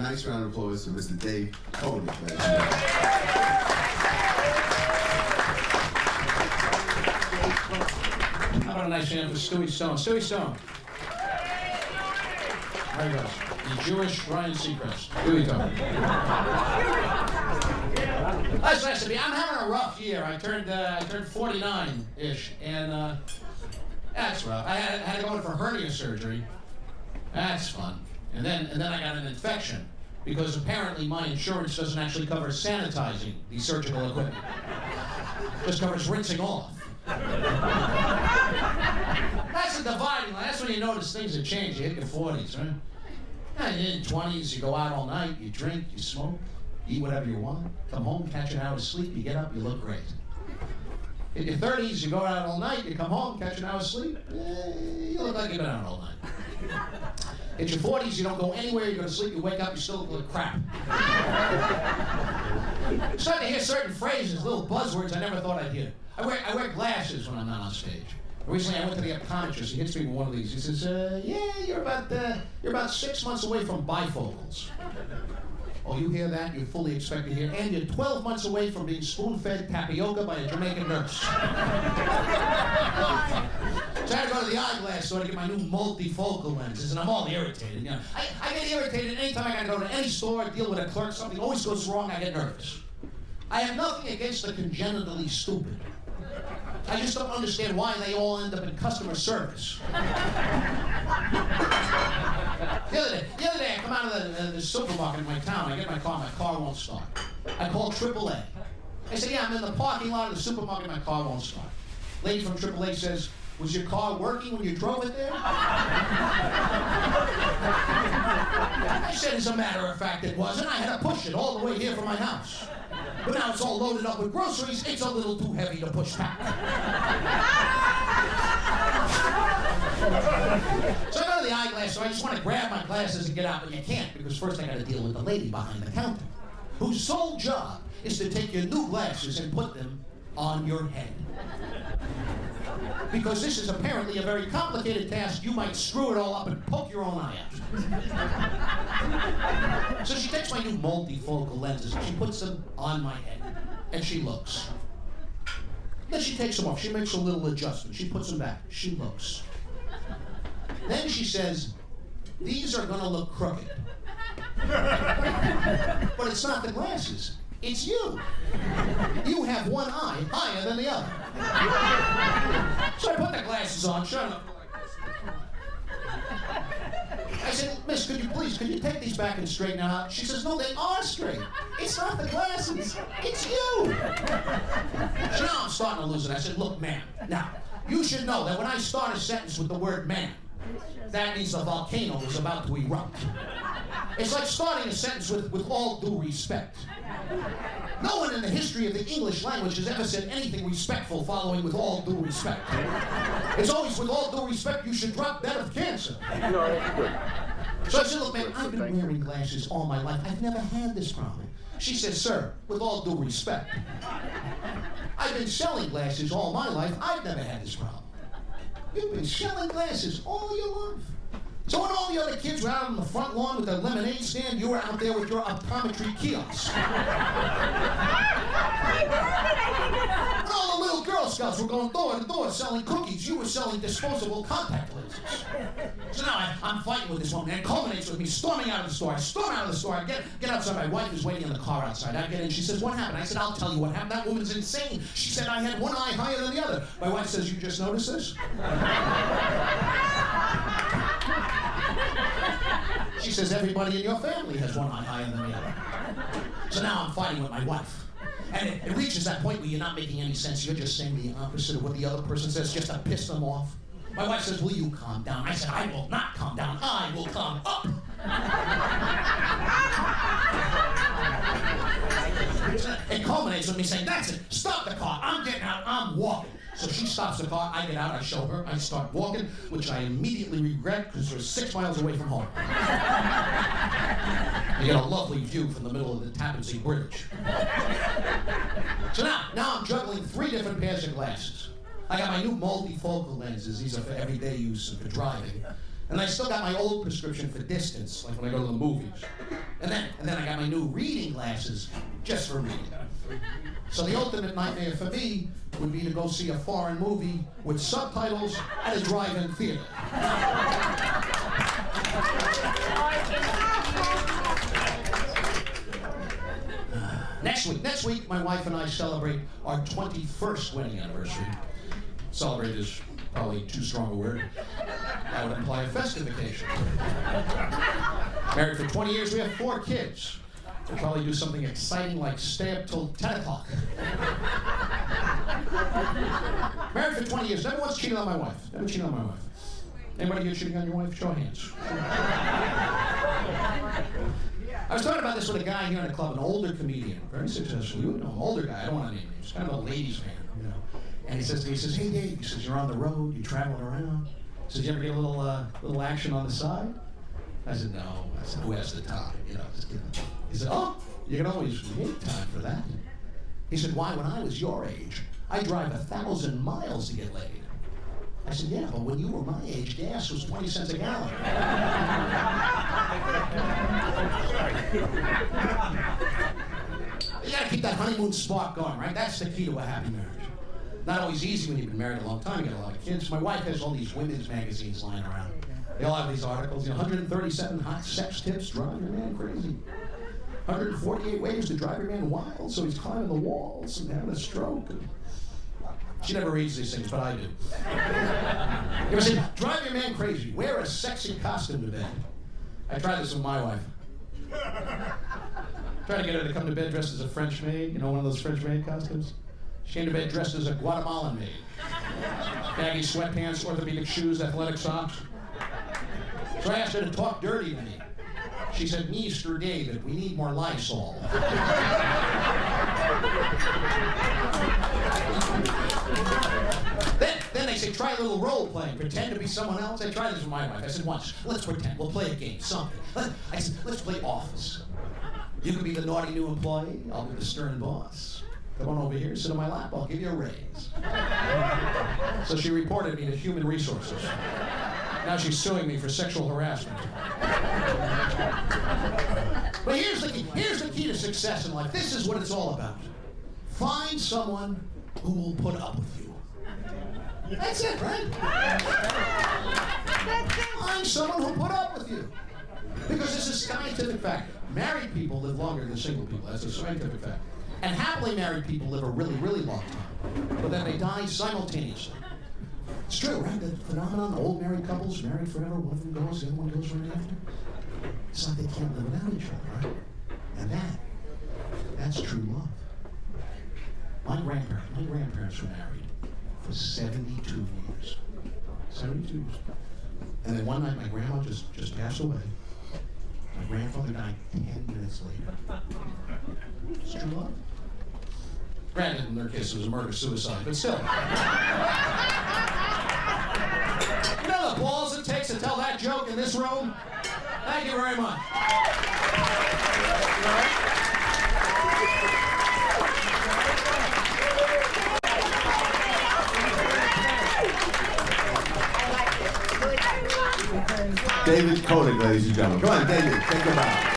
nice round of applause for Mr. Dave Konig, ladies and gentlemen. How about a nice hand for Stewie Stone? Stewie Stone. There he goes. The Jewish Ryan Seacrest. Stewie Stone. That's nice to be. I'm having a rough year. I turned 49-ish, and that's rough. I had to go in for hernia surgery. That's fun. And then I got an infection because apparently my insurance doesn't actually cover sanitizing the surgical equipment. It just covers rinsing off. That's a dividing line. That's when you notice things have changed. You hit your 40s, right? And in your 20s, you go out all night, you drink, you smoke, eat whatever you want, come home, catch an hour's sleep, you get up, you look great. In your 30s, you go out all night, you come home, catch an hour's sleep, you look like you've been out all night. In your 40s, you don't go anywhere, you go to sleep, you wake up, you still look like crap. I'm starting to hear certain phrases, little buzzwords I never thought I'd hear. I wear glasses when I'm not on stage. Recently, I went to the optometrist. He hits me with one of these. He says, "Yeah, you're about 6 months away from bifocals." Oh, you hear that? You fully expect to hear. And you're 12 months away from being spoon-fed tapioca by a Jamaican nurse. So I had to go to the eyeglass store to get my new multifocal lenses, and I'm all irritated. You know, I get irritated anytime I gotta go to any store, deal with a clerk, something always goes wrong, I get nervous. I have nothing against the congenitally stupid. I just don't understand why they all end up in customer service. The other day, I come out of the supermarket in my town. I get my car won't start. I call AAA. I say, yeah, I'm in the parking lot of the supermarket, my car won't start. Lady from AAA says, was your car working when you drove it there? I said, as a matter of fact, it wasn't. I had to push it all the way here from my house. But now it's all loaded up with groceries, it's a little too heavy to push back. So I go to the eyeglass, so I just want to grab my glasses and get out, but you can't, because first I got to deal with the lady behind the counter, whose sole job is to take your new glasses and put them on your head. Because this is apparently a very complicated task, you might screw it all up and poke your own eye out. So she takes my new multifocal lenses and she puts them on my head. And she looks. Then she takes them off. She makes a little adjustment. She puts them back. She looks. Then she says, these are going to look crooked. But it's not the glasses. It's you. You have one eye higher than the other. So I put the glasses on, shut up. I said, miss, could you take these back and straighten them out? She says, no, they are straight. It's not the glasses, it's you. So now I'm starting to lose it. I said, look, ma'am, now, you should know that when I start a sentence with the word ma'am, that means the volcano is about to erupt. It's like starting a sentence with all due respect. No one in the history of the English language has ever said anything respectful following with all due respect. It's always with all due respect, you should drop dead of cancer. No, that's good. So I said, look, man, I've been wearing glasses all my life. I've never had this problem. She said, sir, with all due respect, I've been selling glasses all my life. I've never had this problem. You've been selling glasses all your life. So when all the other kids were out on the front lawn with their lemonade stand, you were out there with your optometry kiosk. When all the little Girl Scouts were going door to door selling cookies, you were selling disposable contact lenses. So now I'm fighting with this woman, and it culminates with me storming out of the store. I storm out of the store, I get outside, my wife is waiting in the car outside. I get in, she says, what happened? I said, I'll tell you what happened. That woman's insane. She said I had one eye higher than the other. My wife says, you just noticed this? She says, everybody in your family has one eye higher than the other. So now I'm fighting with my wife. And it reaches that point where you're not making any sense. You're just saying the opposite of what the other person says just to piss them off. My wife says, will you calm down? I said, I will not calm down. I will calm up. It culminates with me saying, that's it. Stop the car. I'm getting out. I'm walking. So she stops the car, I get out, I show her, I start walking, which I immediately regret because we're 6 miles away from home. You get a lovely view from the middle of the Tappan Zee Bridge. So now I'm juggling 3 different pairs of glasses. I got my new multifocal lenses, these are for everyday use and for driving. And I still got my old prescription for distance, like when I go to the movies. And And then I got my new reading glasses just for reading. So the ultimate nightmare for me would be to go see a foreign movie with subtitles at a drive-in theater. Next week, my wife and I celebrate our 21st wedding anniversary. Celebrate is probably too strong a word. That would imply a festive occasion. Married for 20 years, we have 4 kids. We'll probably do something exciting like stay up till 10 o'clock. Married for 20 years, never once cheated on my wife. Never cheated on my wife. Anybody get cheating on your wife? Show of hands. I was talking about this with a guy here in the club, an older comedian, very successful. You know, an older guy, I don't want to name him. He's kind of a ladies' man, you know. And he says to me, he says, hey Dave, he says, you're on the road, you're traveling around. He says, you ever get a little action on the side? I said, no. I said, who has the time? You know, just kidding. He said, oh, you can always make time for that. He said, why, when I was your age, I drive 1,000 miles to get laid. I said, yeah, but when you were my age, gas was 20 cents a gallon. You gotta keep that honeymoon spark going, right? That's the key to a happy marriage. Not always easy when you've been married a long time, you got a lot of kids. My wife has all these women's magazines lying around. They all have these articles, you know, 137 hot sex tips drive your man crazy. 148 ways to drive your man wild, so he's climbing the walls and having a stroke. She never reads these things, but I do. You ever say, drive your man crazy, wear a sexy costume to bed. I tried this with my wife. Tried to get her to come to bed dressed as a French maid, you know, one of those French maid costumes. She came to bed dressed as a Guatemalan maid. Baggy sweatpants, orthopedic shoes, athletic socks. So I asked her to talk dirty to me. She said, Mr. David, we need more Lysol. Then they say, try a little role playing. Pretend to be someone else. I tried this with my wife. I said, once, let's pretend. We'll play a game, something. I said, let's play Office. You can be the naughty new employee. I'll be the stern boss. Come on over here, sit on my lap. I'll give you a raise. So she reported me to Human Resources. Now she's suing me for sexual harassment. But here's the key to success in life. This is what it's all about. Find someone who will put up with you. That's it, right? Find someone who'll put up with you. Because it's a scientific fact. Married people live longer than single people. That's a scientific fact. And happily married people live a really, really long time. But then they die simultaneously. It's true, right? The phenomenon, old married couples married forever, one of them goes, the other one goes right after. It's like they can't live without each other, right? And that's true love. My grandparents were married for 72 years. 72 years. And then one night my grandma just passed away. My grandfather died 10 minutes later. It's true love. Granted, in their case, it was a murder-suicide, but still. You know the balls it takes to tell that joke in this room? Thank you very much. David Konig, ladies and gentlemen. Come on, David, take a bow.